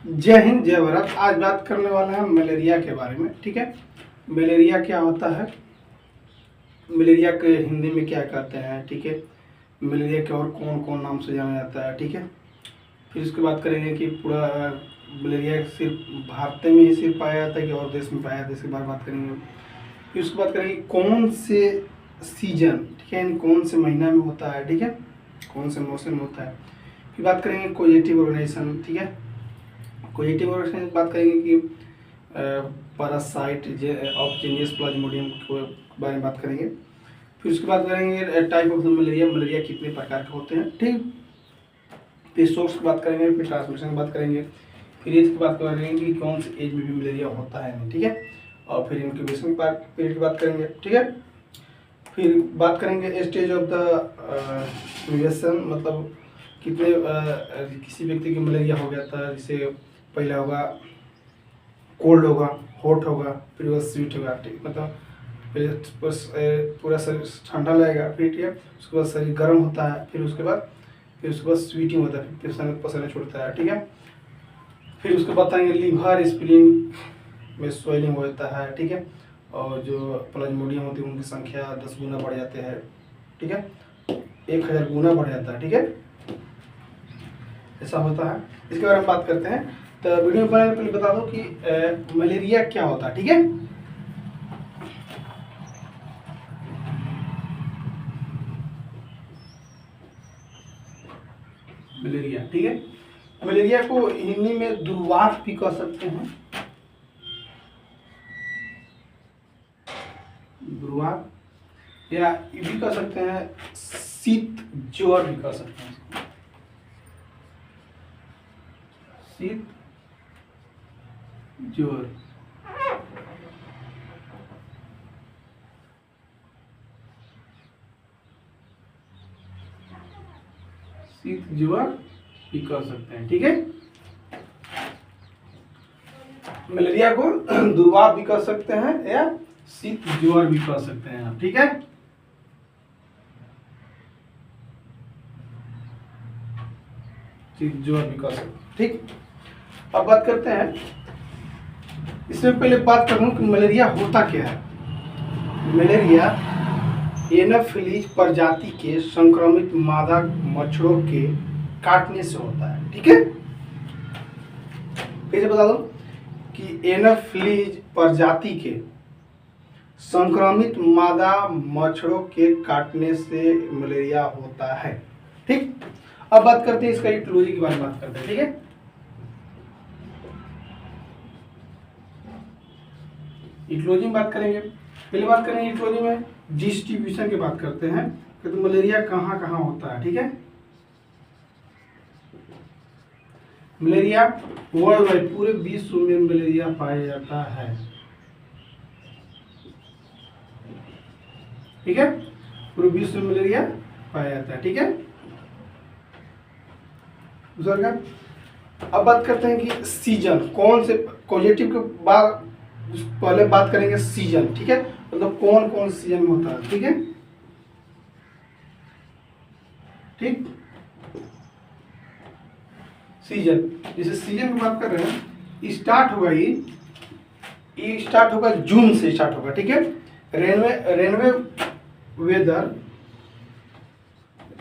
जय हिंद, जय भारत। आज बात करने वाला है मलेरिया के बारे में। ठीक है, मलेरिया क्या होता है, मलेरिया के हिंदी में क्या कहते हैं। ठीक है, मलेरिया के और कौन कौन नाम से जाना जाता है। ठीक है, फिर उसके बात करेंगे कि पूरा मलेरिया सिर्फ भारत में ही सिर्फ पाया जाता है कि और देश में पाया जाता है, इसके बारे में बात करेंगे। फिर उसके बाद करेंगे कौन से सीजन, ठीक है, यानी कौन से महीना में होता है। ठीक है, कौन से मौसम में होता है। फिर बात करेंगे कोजेटिव ऑर्गेनाइजेशन। ठीक है, कोजेटिव ऑर्गेनाइजेशन की बात करेंगे कि पैरासाइट ऑफ जीनियस प्लाज्मोडियम के बारे में बात करेंगे। फिर उसके बाद करेंगे टाइप ऑफ मलेरिया, मलेरिया कितने प्रकार के होते हैं। ठीक, फिर सोर्स की बात करेंगे, फिर ट्रांसमिशन की बात करेंगे, फिर एज की बात करेंगे कि कौन सी एज में भी मलेरिया होता है नहीं। ठीक है, और फिर इंक्यूबेशन पीरियड की बात करेंगे। ठीक है, फिर बात करेंगे स्टेज ऑफ द इंक्यूबेशन, मतलब कितने किसी व्यक्ति की मलेरिया हो गया था, जैसे पहला होगा कोल्ड होगा, हॉट होगा, फिर वो स्वीट होगा। ठीक, मतलब पूरा शरीर ठंडा लगेगा, फिर ठीक है, उसके बाद शरीर गर्म होता है, फिर उसके बाद स्वीटिंग होता है, फिर पसीना छूटता है। ठीक है, फिर उसके बाद बताएंगे लीवर स्प्लीन में स्वेलिंग होता है। ठीक है, और जो प्लाज्मोडियम होती है उनकी संख्या 10 गुना बढ़ जाते हैं। ठीक है, 1000 गुना बढ़ जाता है। ठीक है, ऐसा होता है। इसके बारे में बात करते हैं। तो वीडियो में बनाने पहले बता दो कि मलेरिया क्या होता है। ठीक है, मलेरिया, ठीक है, मलेरिया को हिंदी में दुर्वात भी कह सकते हैं, दुर्वात, या ये भी कह सकते हैं शीत ज्वर भी कह सकते हैं, शीत ज्वर। शीत ज्वर भी कह सकते हैं। ठीक है, मलेरिया को दुर्वात भी कह सकते हैं या शीत ज्वर भी कह सकते हैं आप। ठीक है, शीत ज्वर भी कह सकते हैं। ठीक, अब बात करते हैं, इसमें पहले बात करूं कि मलेरिया होता क्या है। मलेरिया एनोफिलीज प्रजाति के संक्रमित मादा मच्छरों के काटने से होता है। ठीक है, फिर से बता दो कि एनोफिलीज प्रजाति के संक्रमित मादा मच्छरों के काटने से मलेरिया होता है। ठीक, अब बात करते हैं इसका इटियोलॉजी के बारे में बात करते हैं। ठीक है, इटियोलॉजी में बात करेंगे। पहले बात करेंगे इटियोलॉजी में डिस्ट्रीब्यूशन की बात करते हैं कि तो मलेरिया कहाँ कहाँ होता है। ठीक है, मलेरिया वर्ल्ड वाइड पूरे विश्व में मलेरिया पाया जाता है। ठीक है, पूरे विश्व में मलेरिया पाया जाता है। ठीक है, दूसरा अब बात करते हैं कि सीजन कौन से, पॉजिटिव के बाद पहले बात करेंगे सीजन। ठीक है, मतलब कौन कौन सीजन में होता है। ठीक है, ठीक, सीजन, जैसे सीजन की बात कर रहे हैं, स्टार्ट होगा ये स्टार्ट होगा जून से स्टार्ट होगा। ठीक है, रेनवे वेदर,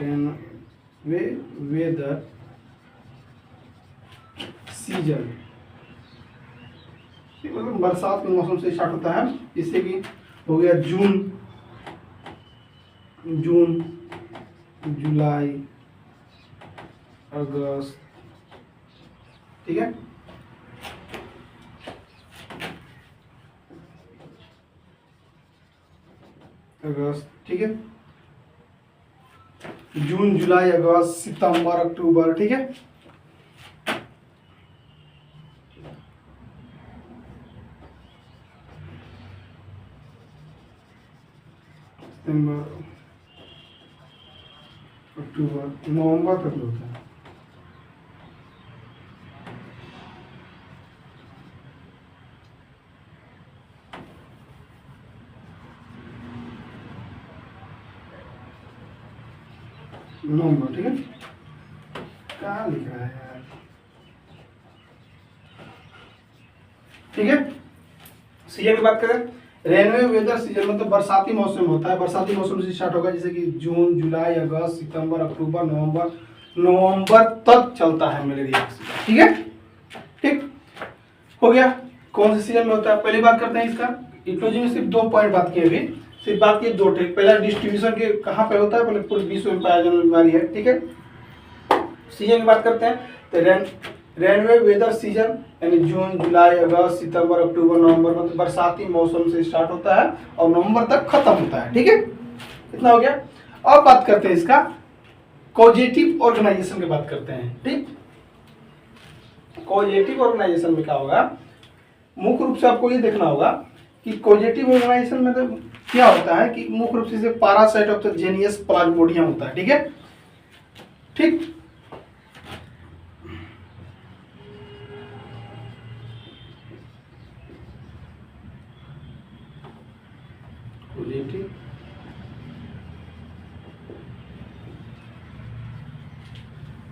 रेनवे वेदर सीजन, मतलब बरसात के मौसम से स्टार्ट होता है, जिससे कि हो गया जून, जुलाई, अगस्त। ठीक है, अगस्त, ठीक है, जून, जुलाई, अगस्त, सितंबर, अक्टूबर। ठीक है, सितंबर, अक्टूबर, नवंबर तक होता है। नवंबर, ठीक है, कहाँ लिख रहा है यार, ठीक है। सीजन की बात करें, रेनवे वेदर सीजन मतलब बरसाती मौसम होता है, बरसाती मौसम से स्टार्ट होगा, जैसे कि जून, जुलाई, अगस्त, सितंबर, अक्टूबर, नवंबर, नवंबर तक चलता है मलेरिया का सीजन। ठीक है, ठीक हो गया। कौन से सीजन में होता है, पहली बात करते हैं इसका। इकोलॉजी में सिर्फ 2 पॉइंट बात किए, अभी सिर्फ बात की 2 ठीक। पहला डिस्ट्रीब्यूशन के कहाँ पे होता है, पहले पूरे विश्व में पाया जाने वाली बीमारी है। ठीक है, सीजन की बात करते हैं तो रेनवे वेदर सीजन यानी जून, जुलाई, अगस्त, सितंबर, अक्टूबर, नवंबर मतलब बरसाती मौसम से स्टार्ट होता है और नवंबर तक खत्म होता है। ठीक है, इतना हो गया। अब बात करते हैं इसका कॉजेटिव ऑर्गेनाइजेशन की बात करते हैं। ठीक, कॉजेटिव ऑर्गेनाइजेशन में क्या होगा, मुख्य रूप से आपको ये देखना होगा कि कॉजेटिव ऑर्गेनाइजेशन में तो क्या होता है कि मुख्य रूप से parasite of the genus Plasmodium होता है। ठीक है, ठीक।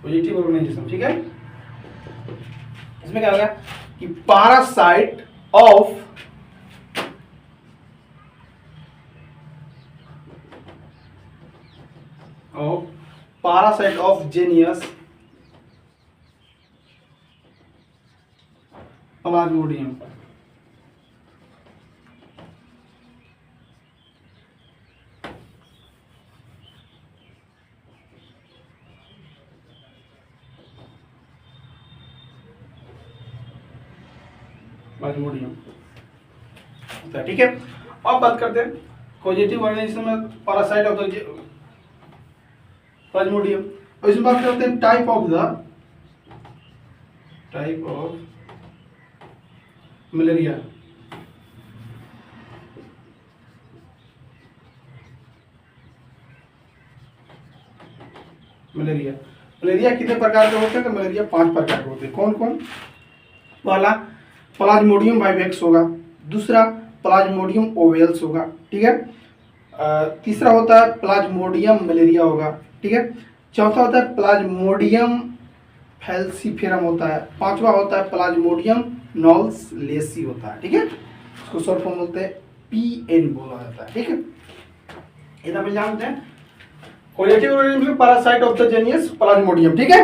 पॉजिटिव ऑर्गेनाइजेशन, ठीक है। इसमें क्या होगा कि parasite of genius Plasmodium Plasmodium होता है। ठीक है, अब बात करते हैं पॉजिटिव ऑर्गेनाइजेशन में पैरासाइट ऑफ द प्लाज्मोडियम। और इसमें बात करते हैं टाइप ऑफ मलेरिया। मलेरिया कितने प्रकार के होते हैं, तो मलेरिया 5 प्रकार के होते हैं। कौन कौन, पहला प्लाज्मोडियम वाइवेक्स होगा, दूसरा प्लाज्मोडियम ओवेल्स होगा, ठीक है, तीसरा होता है प्लाज्मोडियम मलेरिया होगा, ठीक है, चौथा होता है प्लाज्मोडियम फैल्सीफेरम होता है, पांचवा होता है प्लाज्मोडियम नॉल्स लेसी होता है। ठीक है, इसको शॉर्ट फॉर्म बोलते हैं PN बोला जाता है। ठीक है, इतना पे जानते हैं causative organism parasite of the genus Plasmodium. ठीक है,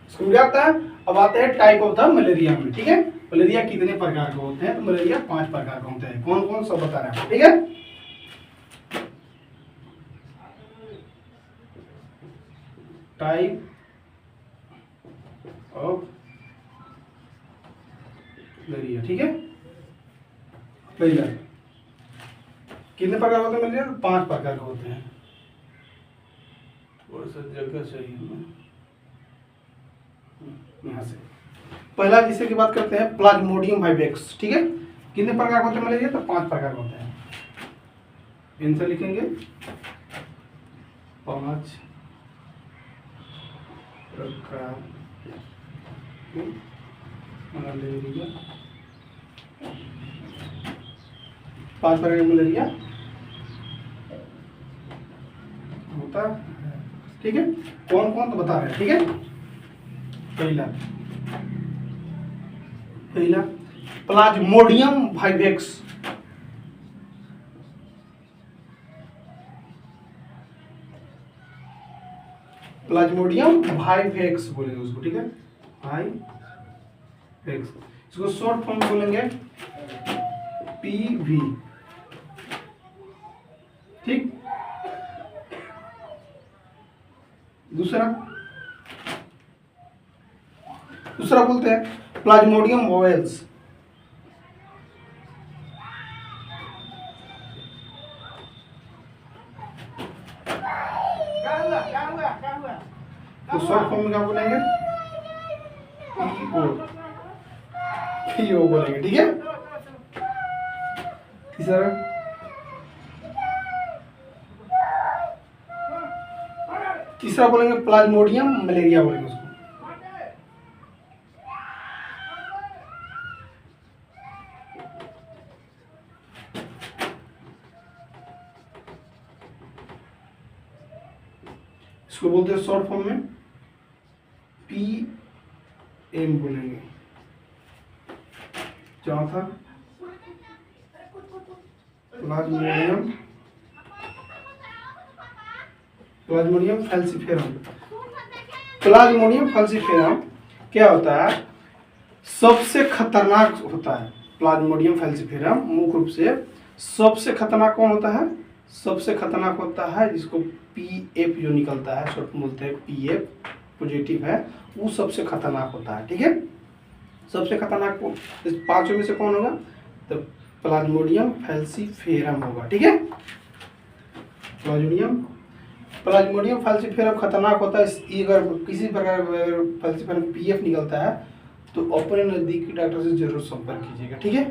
इसको मिल जाता है। अब आते हैं टाइप ऑफ द मलेरिया में। ठीक है, मलेरिया कितने प्रकार के होते हैं, तो मलेरिया 5 प्रकार के होते हैं। कौन कौन सब बता रहे हैं। ठीक है, टाइप ऑफ मलेरिया। ठीक है, पहला कितने प्रकार होते हैं मलेरिया, 5 प्रकार के होते हैं। थोड़ा सा जगह चाहिए हमें, यहाँ से पहला जिससे की बात करते हैं प्लाज्मोडियम वाइवेक्स। ठीक है, कितने प्रकार होते हैं मलेरिया, तो 5 प्रकार होते हैं। इनसे लिखेंगे 5 प्रकार मलेरिया, 5 प्रकार मलेरिया होता है। ठीक है, कौन कौन तो बता रहे हैं। ठीक है, पहला प्लाज्मोडियम वाइवेक्स, प्लाज्मोडियम वाइवेक्स बोलेंगे उसको। ठीक है, वाइवेक्स, इसको शॉर्ट फॉर्म बोलेंगे PV। ठीक, दूसरा बोलते हैं प्लाज्मोडियम ओवेल्स, तो शॉर्ट फॉर्म में क्या बोलेंगे, PO बोलेंगे। ठीक है, तीसरा बोलेंगे प्लाज्मोडियम मलेरिया बोलेंगे उसको। इसको बोलते हैं शॉर्ट फॉर्म में PM बोलेंगे। चौथा Plasmodium Plasmodium falciparum. Plasmodium falciparum क्या होता है, सबसे खतरनाक होता है। प्लाज्मोडियम फैल्सिफेरम मुख्य रूप से सबसे खतरनाक कौन होता है, सबसे खतरनाक होता है जिसको पीएफ जो निकलता है, शॉर्ट में बोलते हैं पीएफ पॉजिटिव है, वो सबसे खतरनाक होता है। ठीक है, सबसे खतरनाक इस पांचों में से कौन होगा, तो प्लाज्मोडियम फैल्सिफेरम होगा। ठीक है, प्लाज्मोडियम फैल्सिफेरम खतरनाक होता है। अगर किसी प्रकार फैल्सिफेरम पीएफ निकलता है तो अपने नजदीकी डॉक्टर से जरूर संपर्क कीजिएगा। ठीक है,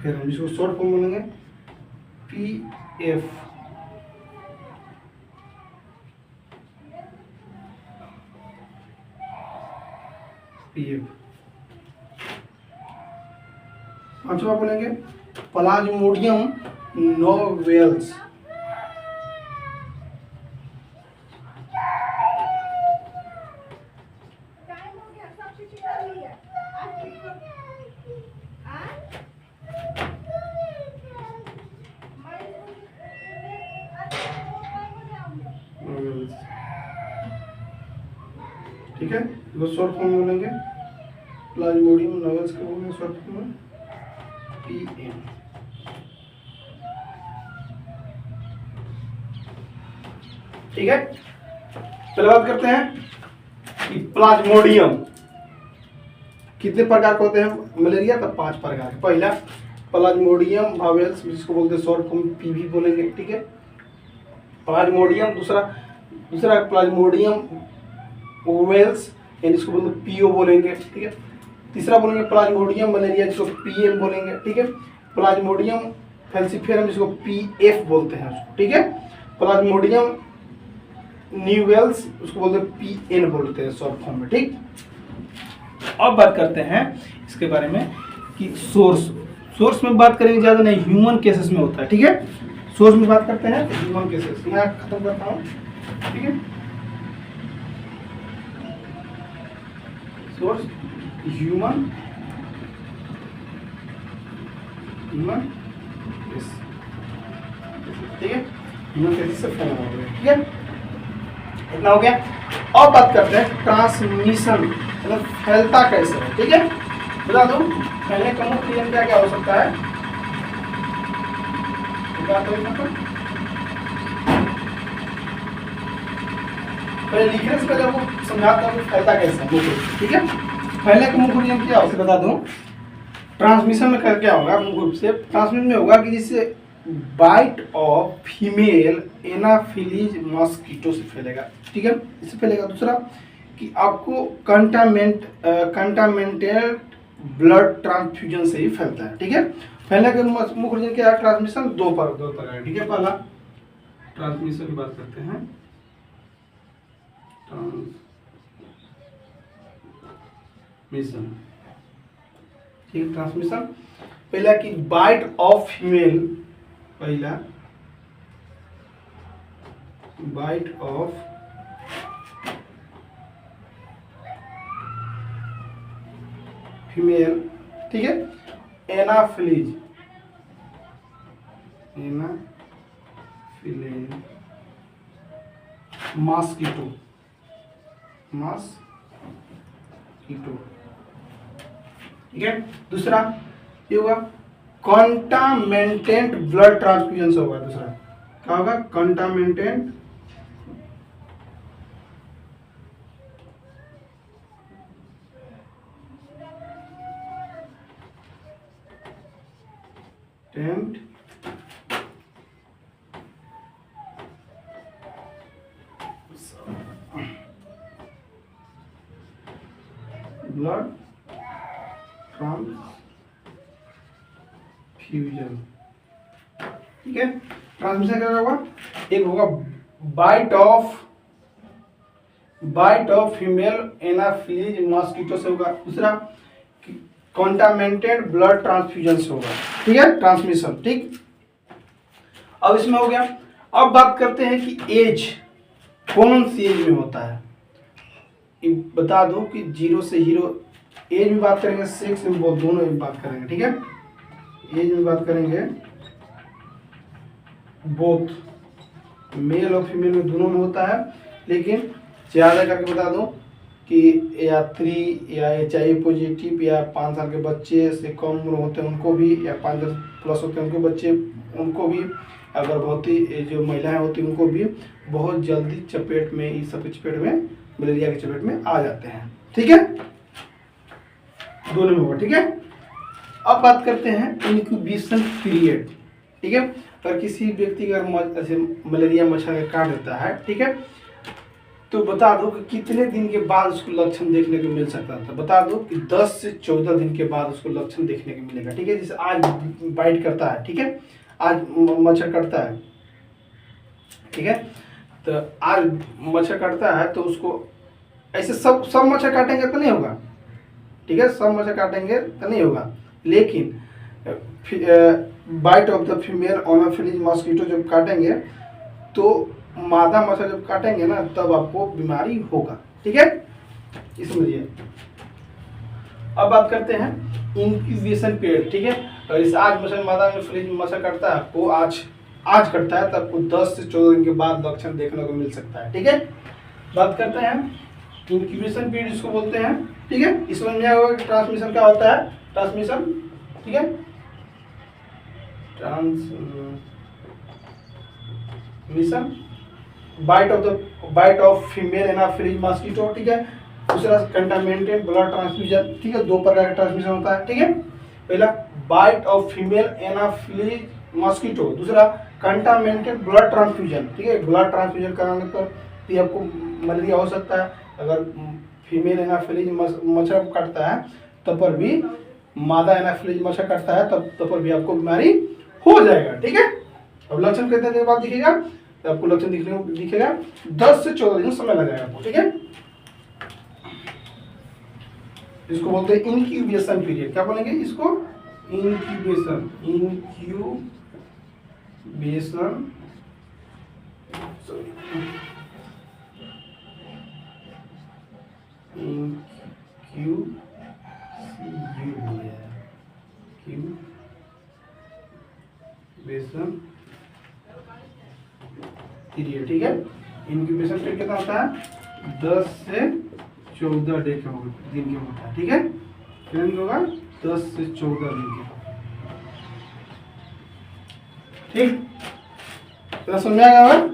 फिर हम इसको शॉर्ट फॉर्म बोलेंगे पीएफ। पांचवा बोलेंगे प्लाज्मोडियम नोवेल्स। ठीक है, वो शॉर्ट फॉर्म बोलेंगे प्लाज्मोडियम नोवेल्स के बोलेंगे शॉर्ट फॉर्म में पीएम। ठीक है, पहले बात करते हैं कि प्लाज्मोडियम कितने प्रकार के होते हैं मलेरिया, तो 5 प्रकार के। पहला प्लाज्मोडियम वावेल्स जिसको बोलते हैं शॉर्ट फॉर्म पीवी बोलेंगे। ठीक है, प्लाज्मोडियम दूसरा प्लाज्मोडियम ओवेल्स यानी इसको बोलते पीओ बोलेंगे। ठीक है, तीसरा बोलेंगे प्लाज्मोडियम मलेरिया जिसको पीएम बोलेंगे। ठीक है, प्लाज्मोडियम फैल्सिफेरम जिसको पीएफ बोलते हैं उसको। ठीक है, प्लाज्मोडियम न्यूवेल्स उसको बोलते हैं पीएन बोलते हैं शॉर्ट फॉर्म में। ठीक, अब बात करते हैं इसके बारे में कि सोर्स में बात करेंगे, ज्यादा नहीं, ह्यूमन केसेस में होता है। ठीक है, सोर्स में बात करते हैं ह्यूमन केसेस। मैं खत्म करता हूँ। ठीक है, सोर्स ह्यूमन केस। ठीक है, ह्यूमन केसेस से फैला हो गया। ठीक है, इतना हो गया। अब बात करते हैं ट्रांसमिशन, मतलब फैलता कैसे है। ठीक है, बता दूं पहले का मुख्य नियम क्या क्या हो सकता है, पहले लिखने से पहले वो समझाता हूँ फैलता कैसे है। ठीक है, पहले का मुख्य नियम क्या होगा बता दूं। ट्रांसमिशन में क्या होगा, मुख्य रूप से ट्रांसमिशन में होगा कि जिससे bite of female anopheles mosquito से फैलेगा। ठीक है, इससे फैलेगा। दूसरा कि आपको कंटामिनेटेड ब्लड ट्रांसफ्यूजन से ही फैलता है। ठीक है, फैलने का मुख्य रीजन क्या है, ट्रांसमिशन दो प्रकार है। ठीक है, पहला ट्रांसमिशन की बात करते हैं, ट्रांसमिशन। ठीक है, ट्रांसमिशन पहला कि बाइट ऑफ फीमेल, पहला बाइट ऑफ फीमेल। ठीक है, एनाफिलीज मॉस्किटो। ठीक है, दूसरा ये होगा कंटामिनेटेड ब्लड ट्रांसफ्यूजन से होगा। दूसरा क्या होगा, कंटामिनेटेड ब्लड ट्रांसफ्यूजन। ठीक है, ट्रांसमिशन क्या होगा, एक होगा bite of female anopheles mosquito से होगा। दूसरा कंटामिनेटेड ब्लड ट्रांसफ्यूजन से होगा। ठीक है, ट्रांसमिशन। ठीक, अब इसमें हो गया। अब बात करते हैं कि एज कौन सी एज में होता है? बता दो कि 0 से हीरो एज में बात करेंगे, सेक्स में दोनों में बात करेंगे, ठीक है। एज में बात करेंगे बोथ मेल और फीमेल में दोनों में होता है, लेकिन ज़्यादा करके बता दो कि या 3 या HIV पॉजिटिव या 5 साल के बच्चे से कम उम्र होते हैं उनको भी, या 5 प्लस होते हैं उनके बच्चे, उनको भी, अगर गर्भवती जो महिलाएं होती हैं उनको भी बहुत जल्दी चपेट में, इस सब चपेट में, मलेरिया के चपेट में आ जाते हैं, ठीक है। दोनों में होगा, ठीक है। अब बात करते हैं इंक्यूबेशन पीरियड, ठीक है। अगर किसी व्यक्ति का मलेरिया मच्छर काट देता है, ठीक है, तो बता दो कि कितने दिन के बाद उसको लक्षण देखने को मिल सकता था। बता दो कि 10 से 14 दिन के बाद उसको लक्षण देखने को मिलेगा, ठीक है। जैसे आज बाइट करता है, ठीक है, आज मच्छर काटता है, ठीक है, तो आज मच्छर काटता है तो उसको ऐसे सब मच्छर काटेंगे तो नहीं होगा, ठीक है, सब मच्छर काटेंगे तो नहीं होगा, लेकिन bite of the female anopheles mosquito जब काटेंगे तो मादा मच्छर जब काटेंगे ना तब आपको बीमारी होगा, ठीक है, इसमें। अब बात करते हैं इंक्यूबेशन पीरियड, ठीक है। अगर इस आज मच्छर मादा एनाफिलीज मच्छर काटता है आपको, आज कटता है तो आपको 10 से 14 दिन के बाद लक्षण देखने को मिल सकता है, ठीक है। बात करते हैं इंक्यूबेशन पीरियड इसको बोलते हैं, ठीक है। इस समझ में आएगा कि ट्रांसमिशन क्या होता है, ट्रांसमिशन, ठीक है, transmission bite of female anopheles mosquito, ठीक है। दूसरा कंटामिनेटेड ब्लड ट्रांसफ्यूजन, ठीक है, 2 प्रकार का ट्रांसमिशन होता है, ठीक है। पहला bite of female anopheles mosquito, दूसरा कंटामिनेटेड ब्लड ट्रांसफ्यूजन, ठीक है। ब्लड ट्रांसफ्यूजन कराने पर भी आपको मलेरिया हो सकता है। अगर फीमेल एनाफिलीज मच्छर काटता है तब पर भी, मादा एनाफिलीज मच्छर काटता है तब पर भी आपको बीमारी हो जाएगा, ठीक है। अब लक्षण कितने दिन बाद दिखेगा, तो आपको लक्षण दिखेगा 10 से 14 दिन समय लगेगा आपको, ठीक है। इसको बोलते हैं इंक्यूबेशन पीरियड। क्या बोलेंगे इसको? इंक्यूबेशन पीरियड, ठीक है। इंक्यूबेशन पीरियड कितना होता है? 10 से 14 दिन के होता है, ठीक है। कितने दिन होगा? 10 से 14 दिन के, ठीक। तो समझ में आएगा?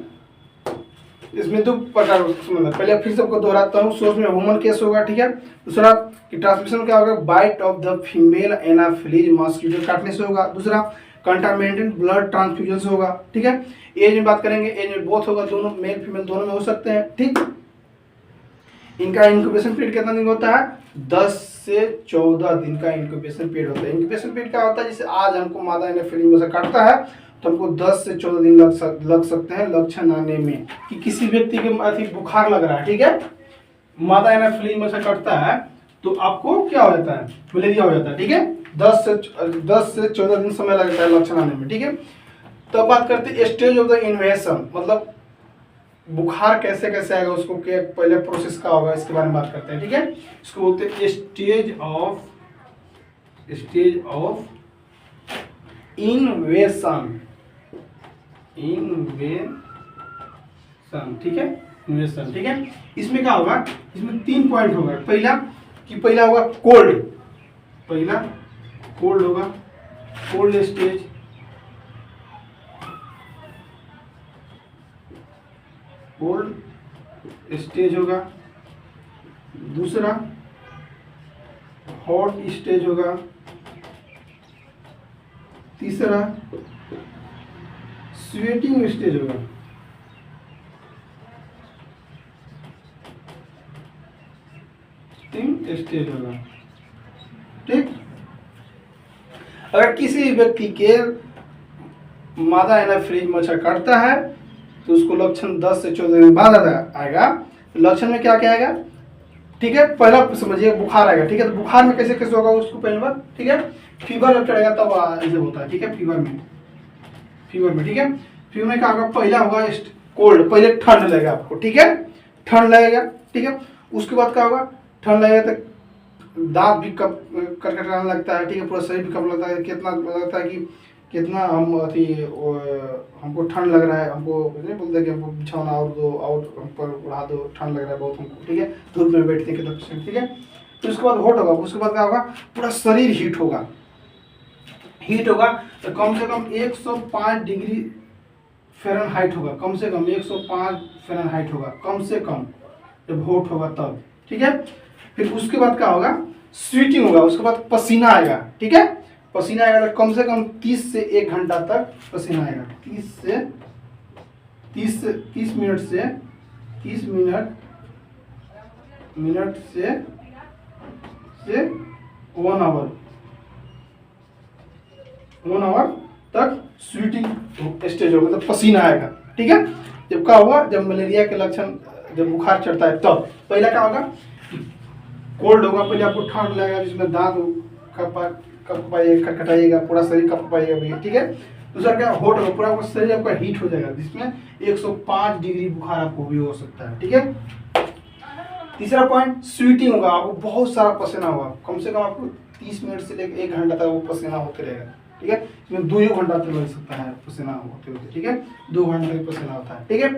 इसमें 2 प्रकार समझना। पहले फिर सबको दोहराता हूँ। सोर्स में ह्यूमन केस होगा, ठीक है। दूसरा कि ट्रांसमिशन क्या होगा? Bite of the female anopheles mosquito काटने से होगा। दूसरा कंटामिनेटेड ब्लड ट्रांसफ्यूजन से होगा, ठीक है। एज में बात करेंगे, एज में बोथ होगा, दोनों मेल फीमेल दोनों में हो सकते हैं, ठीक। इनका इंक्यूबेशन पीरियड कितना दिन होता है? 10 से 14 दिन का इंक्यूबेशन पीरियड होता है। इंक्यूबेशन पीरियड क्या होता है? जैसे आज हमको मादा एनाफिलीज में से काटता है तो हमको 10 से 14 दिन लग सकते हैं लक्षण आने में। कि किसी व्यक्ति के बुखार लग रहा है, ठीक है, मादा एनाफिलीज में से काटता है तो आपको क्या हो जाता है? मलेरिया हो जाता है, ठीक है। 10 से 14 दिन समय लगता है लक्षण आने में, ठीक है। तो अब बात करते हैं स्टेज ऑफ द इन्वेशन, मतलब बुखार कैसे कैसे आएगा, उसको क्या पहले प्रोसेस का होगा, इसके बारे में बात करते हैं, ठीक है। इसको बोलते हैं स्टेज ऑफ इन्वेशन, ठीक है, इन्वेशन, ठीक है। इसमें क्या होगा? इसमें 3 पॉइंट होगा। पहला होगा कोल्ड, होगा, कोल्ड स्टेज, होगा। दूसरा हॉट स्टेज होगा। तीसरा स्वेटिंग स्टेज होगा। स्टेज होगा, ठीक। अगर किसी व्यक्ति के मादा एनाफिलीज मच्छर काटता है तो उसको लक्षण 10 से 14 दिन बाद आएगा। लक्षण में क्या क्या आएगा, ठीक है। पहला समझिए बुखार आएगा, ठीक है। तो बुखार में कैसे कैसे होगा उसको पहले बात, ठीक है। फीवर जब चढ़ेगा तब ऐसे होता है, ठीक है। फीवर में, ठीक है। फीवर में क्या होगा? पहला होगा कोल्ड, पहले ठंड लगेगा आपको, ठीक है, ठंड लगेगा, ठीक है। उसके बाद क्या होगा, ठंड लगेगा तो दांत भी कब कटकटाने लगता है, ठीक है, पूरा शरीर भी कब लगता है, कितना लगता है कि कितना हम अथी हमको ठंड लग रहा है, हमको नहीं बोलते कि हमको बिछौना और दो और हम पर उड़ा दो, ठंड लग रहा है बहुत हमको, ठीक है, धूप में बैठते हैं कितना, ठीक है। तो उसके बाद हॉट होगा, उसके बाद क्या होगा, पूरा शरीर हीट होगा, हीट होगा तो कम से कम 105 डिग्री फ़ारेनहाइट होगा, कम से कम 105 फ़ारेनहाइट होगा, कम से कम, जब हॉट होगा तब, ठीक है। फिर उसके बाद क्या होगा, स्वीटिंग होगा, उसके बाद पसीना आएगा, ठीक है, पसीना आएगा तो कम से कम 30 से 1 घंटा तक पसीना आएगा, 30 मिनट से 30 मिनट से 1 आवर तक स्वीटिंग स्टेज होगा, मतलब पसीना आएगा, ठीक है। जब क्या होगा, जब मलेरिया के लक्षण, जब बुखार चढ़ता है तब पहला क्या होगा, कोल्ड होगा, पहले आपको ठंड लगेगा जिसमें दांत खटखटाइएगा, पूरा शरीर कँपाइएगा भैया, ठीक है। दूसरा क्या, हॉट होगा, पूरा आपका शरीर आपका हीट हो जाएगा, जिसमें 105 डिग्री बुखार आपको भी हो सकता है, ठीक है। तीसरा पॉइंट, स्वीटिंग होगा, आपको बहुत सारा पसीना होगा, कम से कम आपको 30 मिनट से लेकर 1 घंटा तक वो पसीना होते रहेगा, ठीक है। इसमें 2 घंटा तक लग सकता है पसीना होते होते, ठीक है, 2 घंटे तक पसीना होता है, ठीक है,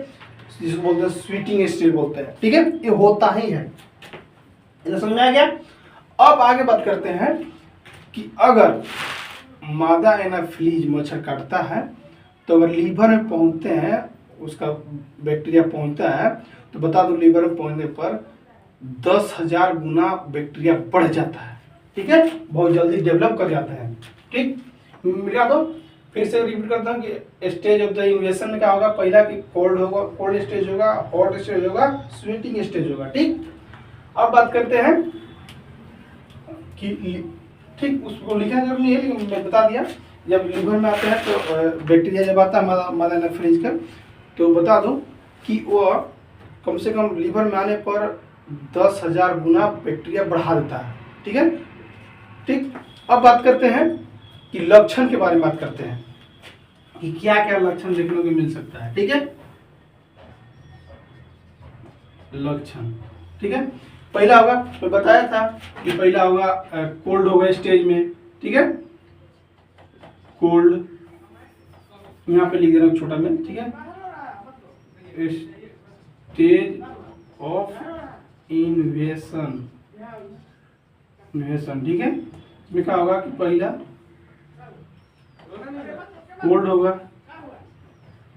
जिसको बोलते हैं स्वीटिंग स्टेज बोलते हैं, ठीक है, ये होता ही है, समझा गया। अब आगे बात करते हैं कि अगर मादा एनाफिलीज मच्छर काटता है तो अगर लीवर में पहुंचते हैं, उसका बैक्टीरिया पहुंचता है, तो बता दो लीवर में पहुंचने पर 10,000 गुना बैक्टीरिया बढ़ जाता है, ठीक है, बहुत जल्दी डेवलप कर जाते हैं, ठीक। मिला दो, फिर से रिपीट करता हूँ कि स्टेज ऑफ द इन्वेशन में क्या होगा, पहला कि कोल्ड होगा, कोल्ड स्टेज होगा, हॉट स्टेज होगा, स्वीटिंग स्टेज होगा, ठीक। अब बात करते हैं कि ठीक उसको लिखना जरूरी नहीं है, लेकिन मैं बता दिया, जब लीवर में आते हैं तो बैक्टीरिया जब आता है मादा एनाफिलीज का, तो बता दो कि वो कम से कम लीवर में आने पर 10,000 गुना बैक्टीरिया बढ़ा देता है, ठीक है, ठीक। अब बात करते हैं कि लक्षण के बारे में बात करते हैं कि क्या क्या लक्षण देखने को मिल सकता है, ठीक है, लक्षण, ठीक है। पहला होगा, मैं बताया था कि पहला होगा कोल्ड होगा स्टेज में, ठीक है, कोल्ड, यहाँ पे लिख दे रहा हूँ छोटा में, ठीक है, स्टेज ऑफ इन्वेशन, ठीक है। इसमें क्या होगा कि पहला कोल्ड होगा,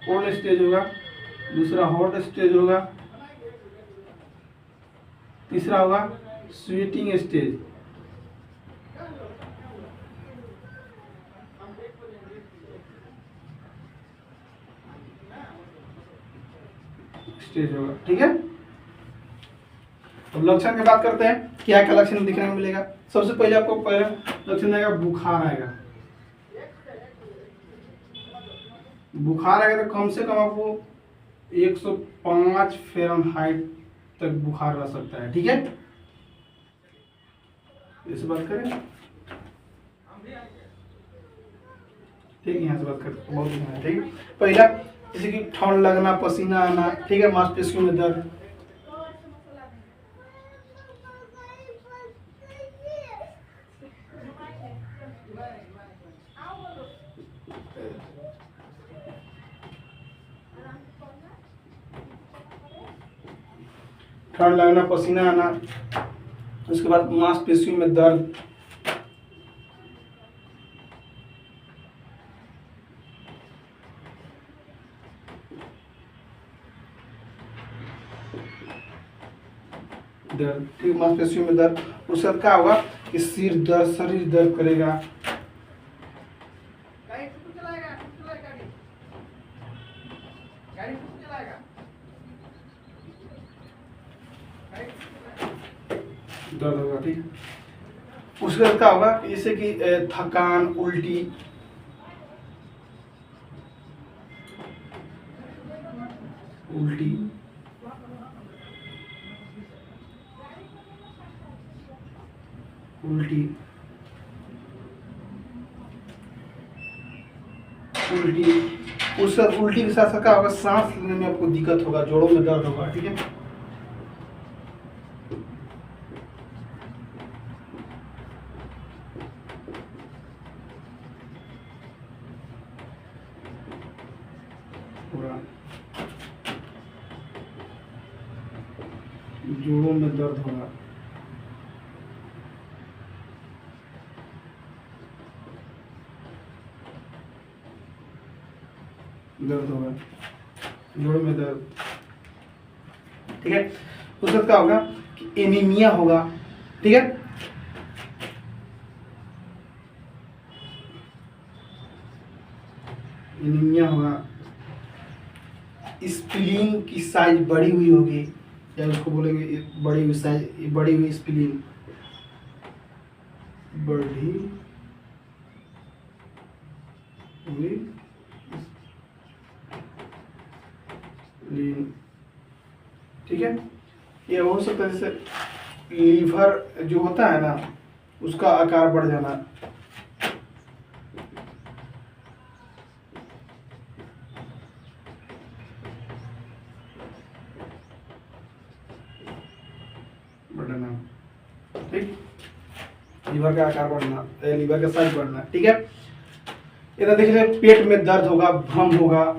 कोल्ड स्टेज होगा, दूसरा हॉट स्टेज होगा, तीसरा होगा स्वीटिंग स्टेज, होगा, ठीक है। अब लक्षण की बात करते हैं, क्या क्या लक्षण दिखने को मिलेगा। सबसे पहले आपको पहला लक्षण आएगा, बुखार आएगा, बुखार आएगा तो कम से कम आपको 105 फ़ारेनहाइट तक बुखार रह सकता है, ठीक है। इसे बात करें, ठीक है, यहाँ से बात करते बहुत है, ठीक। पहला जैसे कि ठंड लगना, पसीना आना, ठीक है, मांसपेशियों में दर्द, ठंड लगना, पसीना आना, उसके बाद मांसपेशियों में दर्द, दर्द, ठीक, मांसपेशियों में दर्द। उसके बाद क्या होगा कि सिर दर्द, शरीर दर्द करेगा, दर्द होगा, ठीक। उसके बाद क्या होगा, जैसे कि थकान, उल्टी, उल्टी, उल्टी, उल्टी। उसके उसके साथ उल्टी के साथ साथ क्या होगा, सांस लेने में आपको दिक्कत होगा, जोड़ों में दर्द होगा, ठीक है। पूरा जोड़ों में दर्द होगा, दर्द होगा, जोड़ों में दर्द, ठीक है। उसके बाद क्या होगा कि एनीमिया होगा, ठीक है। एनीमिया होगा, स्प्लीन की साइज बड़ी हुई होगी, या उसको बोलेंगे बड़ी हुई साइज, बड़ी हुई स्प्लीन, बड़ी हुई स्प्लीन, ठीक है। ये हो सकता है जैसे लीवर जो होता है ना, उसका आकार बढ़ जाना, बढ़ना, ठीक, लीवर का आकार बढ़ना, लीवर का साइज बढ़ना, ठीक है। इधर देख रहे पेट में दर्द होगा, भ्रम होगा,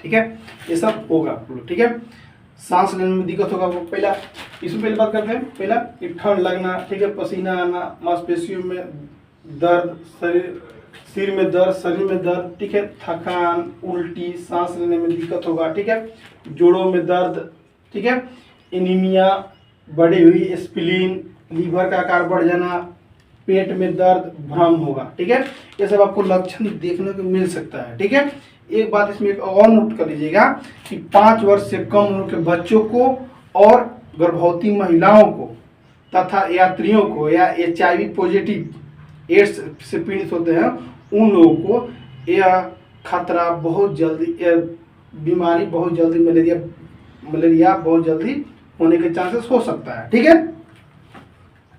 ठीक है, ये सब होगा, ठीक है। सांस लेने में दिक्कत होगा, वो पहला, इसमें पहले बात करते हैं, पहला कि ठंड लगना, ठीक है, पसीना आना, मांसपेशियों में दर्द, सिर में दर्द, शरीर में दर्द, ठीक है, थकान, उल्टी, सांस लेने में दिक्कत होगा, ठीक है, जोड़ों में दर्द, ठीक है, एनीमिया, बढ़ी हुई स्प्लीन, लीवर का आकार बढ़ जाना, पेट में दर्द, भ्रम होगा, ठीक है। ये सब आपको लक्षण देखने को मिल सकता है, ठीक है। एक बात इसमें एक और नोट कर लीजिएगा कि 5 वर्ष से कम उम्र के बच्चों को और गर्भवती महिलाओं को तथा यात्रियों को या HIV पॉजिटिव एड्स से पीड़ित होते हैं, उन लोगों को यह खतरा बहुत जल्दी, बीमारी बहुत जल्दी, मलेरिया बहुत जल्दी होने के चांसेस हो सकता है, ठीक है।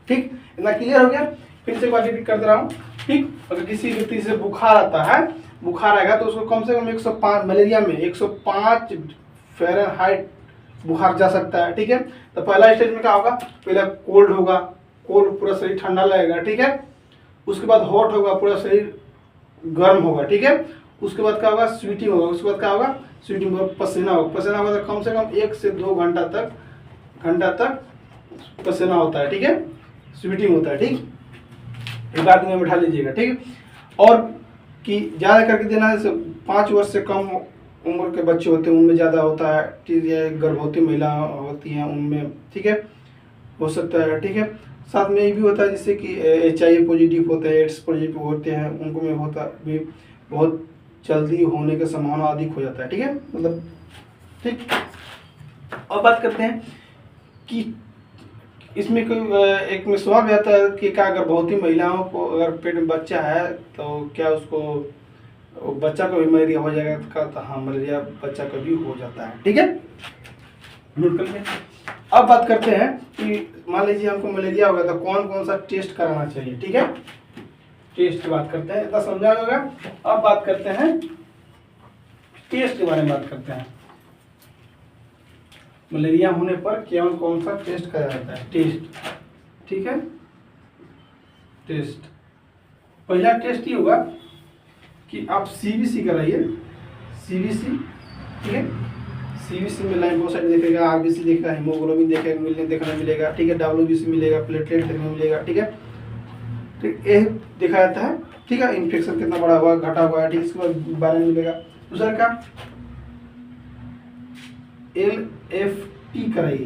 ठीक, इतना क्लियर हो गया। फिर से बात रिपीट करते रहा हूँ, ठीक। अगर किसी व्यक्ति से बुखार आता है, बुखार आएगा तो उसको कम से कम 105, मलेरिया में 105 फ़ारेनहाइट बुखार जा सकता है, ठीक है। तो पहला स्टेज में क्या होगा, पहले कोल्ड होगा, कोल्ड पूरा शरीर ठंडा लगेगा, ठीक है। उसके बाद हॉट होगा, पूरा शरीर गर्म होगा, ठीक है। उसके बाद क्या होगा, स्वीटिंग होगा, उसके बाद क्या होगा, स्वीटिंग होगा, पसीना होगा, पसीना होगा तो कम से कम 1 से 2 घंटा तक पसीना होता है, ठीक है, स्वीटिंग होता है, ठीक। एक बात में बैठा लीजिएगा, ठीक। और कि ज़्यादा करके देना, जैसे 5 वर्ष से कम उम्र के बच्चे होते हैं उनमें ज़्यादा होता है, ठीक है, गर्भवती महिला होती हैं उनमें, ठीक है, हो सकता है, ठीक है। साथ में ये भी होता है जिससे कि HIV पॉजिटिव होते हैं, एड्स पॉजिटिव होते हैं, उनको में होता भी बहुत जल्दी होने की संभावना अधिक हो जाता है, ठीक है, मतलब, ठीक। और बात करते हैं कि इसमें कोई एक में सवाल भी आता है कि क्या गर्भवती महिलाओं को अगर पेट में बच्चा है तो क्या उसको बच्चा को भी मलेरिया हो जाएगा, तो हाँ, मलेरिया बच्चा को भी हो जाता है, ठीक है, नोट कर लिया। अब बात करते हैं कि मान लीजिए हमको मलेरिया हो गया तो कौन कौन सा टेस्ट कराना चाहिए, ठीक है। टेस्ट की बात करते हैं, इतना समझा होगा। अब बात करते हैं टेस्ट के बारे में, बात करते हैं मलेरिया होने पर केवल कौन सा टेस्ट कराया जाता है, टेस्ट, ठीक है। टेस्ट, पहला टेस्ट ये होगा कि आप CBC कराइए, CBC, ठीक है। CBC में लाइम्फोसाइट देखेगा, RBC देखेगा, हीमोग्लोबिन देखने मिलेगा, ठीक है, WBC मिलेगा, प्लेटलेट देखने मिलेगा, ठीक है, ठीक, ये देखा जाता है, ठीक है। इन्फेक्शन कितना बड़ा हुआ, घटा हुआ है, ठीक, इसके बाद बारे में मिलेगा। दूसरा क्या, LFT कराइए,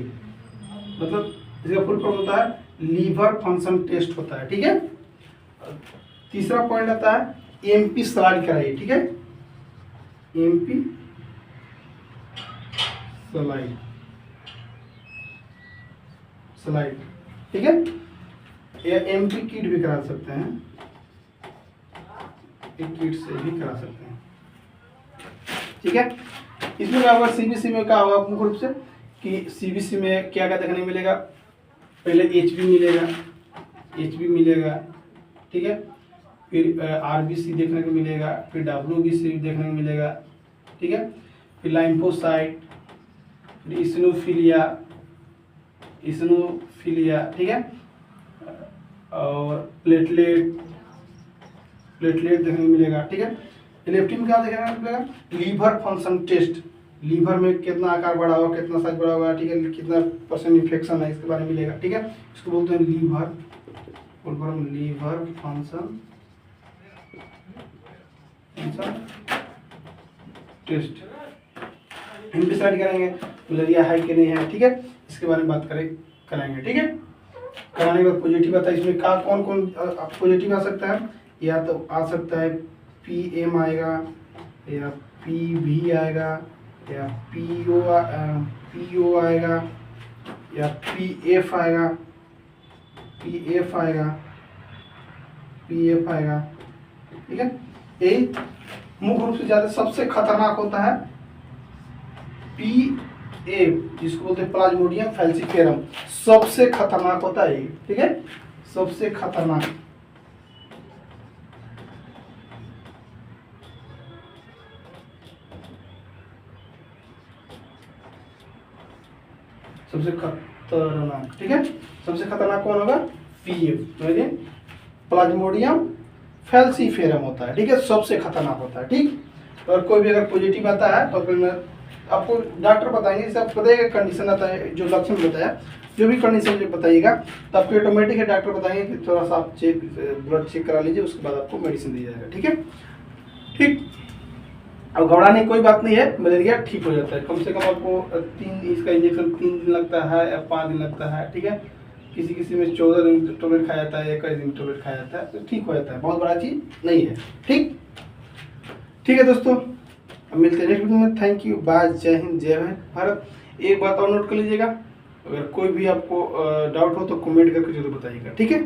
मतलब इसका फुल फॉर्म होता है लीवर फंक्शन टेस्ट होता है, ठीक है। तीसरा पॉइंट आता है MP स्लाइड कराइए, ठीक है, MP स्लाइड, ठीक है, या MP किट भी करा सकते हैं, एक किट से भी करा सकते हैं। ठीक है। इसमें क्या होगा, सीबीसी में क्या होगा मुख्य रूप से कि सीबीसी में क्या क्या देखने को मिलेगा, पहले एचबी मिलेगा, एचबी मिलेगा, ठीक है, फिर आरबीसी देखने को मिलेगा, फिर डब्ल्यूबीसी देखने को मिलेगा, ठीक है, फिर लाइम्फोसाइट, फिर इस्नोफिलिया, ठीक है, और प्लेटलेट देखने को मिलेगा, ठीक है। एलएफटी में क्या देखने को मिलेगा, लीवर फंक्शन टेस्ट, लीवर में कितना आकार बढ़ा होगा, कितना साइज बढ़ा होगा, ठीक है, कितना % इन्फेक्शन है, इसके बारे में मिलेगा, ठीक है। इसको बोलते हैं लीवर फंक्शन टेस्ट। हम डिसाइड करेंगे मलेरिया है कि नहीं है, ठीक है, इसके बारे में बात करेंगे, ठीक है। कराने के बाद पॉजिटिव आता है, इसमें का कौन कौन पॉजिटिव आ सकता है, या तो आ सकता है PM आएगा, या PV आएगा, या PO आएगा, या PF आएगा, ठीक है। यही मुख्य रूप से ज़्यादा सबसे खतरनाक होता है PA, जिसको बोलते हैं प्लाज्मोडियम फैल्सिफेरम, सबसे खतरनाक होता है ये, ठीक है, सबसे खतरनाक। सबसे खतरनाक, ठीक है, सबसे खतरनाक कौन होगा, PA, प्लाज्मोडियम फैल्सिफेरम होता है, ठीक है, सबसे खतरनाक होता है, ठीक। और कोई भी अगर पॉजिटिव आता है तो फिर मैं आपको डॉक्टर बताएंगे, जैसे आपको बताइएगा कंडीशन आता है, जो लक्षण बताया, जो भी कंडीशन जो बताइएगा तो आपको ऑटोमेटिक है डॉक्टर बताएंगे कि थोड़ा सा आप ब्लड चेक करा लीजिए, उसके बाद आपको मेडिसिन दी जाएगा, ठीक है, ठीक। अब घबराने की कोई बात नहीं है, मलेरिया ठीक हो जाता है, कम से कम आपको इसका इंजेक्शन 3 दिन लगता है या 5 दिन लगता है, ठीक है। किसी में 14 दिन टोलेट खाया जाता है, 21 दिन टोलेट खाया जाता है, तो ठीक हो जाता है, बहुत बड़ा चीज़ नहीं है, ठीक है दोस्तों। अब मिलते हैं नेक्स्ट वीडियो में। थैंक यू, बाय, जय हिंद, जय भारत। एक बात और नोट कर लीजिएगा, अगर कोई भी आपको डाउट हो तो कमेंट करके जरूर बताइएगा, ठीक है।